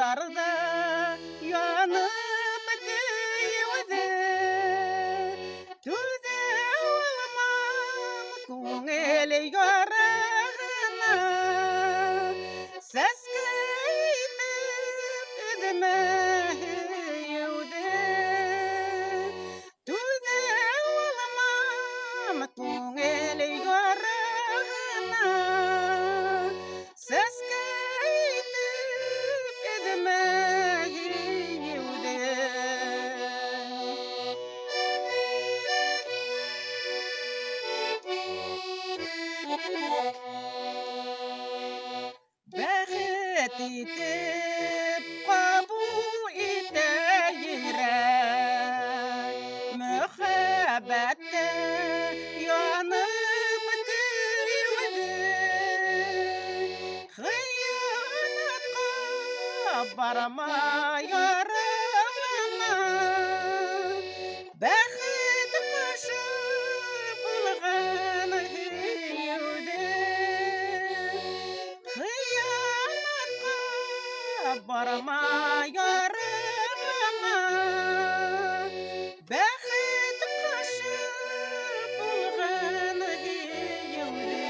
Yollarda yanıp bitiyordu. Tüde olmam ko'ngil yarana. Ses kayıtıp edemeyudu. Tüde olmam ko'ngil yarana. Ses kayıtıp edemeyudu. Бәхет итеп кабул итә йөрәк, мөхәббәттә янып көйүде. Хыянатка барма ярама, бәхет кошы булган һөюде. Хыянатка барма ярама, бәхет кошы булган һөюде.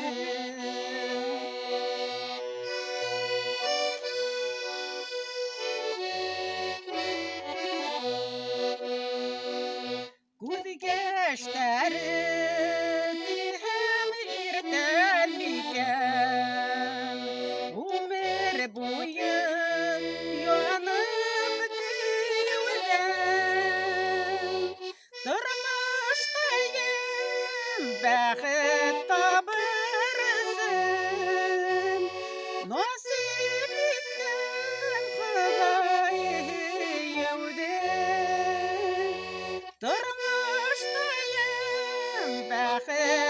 Күзгә яшьләре һәм иртән микән, гомер буе янып көйүдән. Тормыштайым бәхет табырсың, насип иткән Ходай һөюде. Тормыштайым бәхет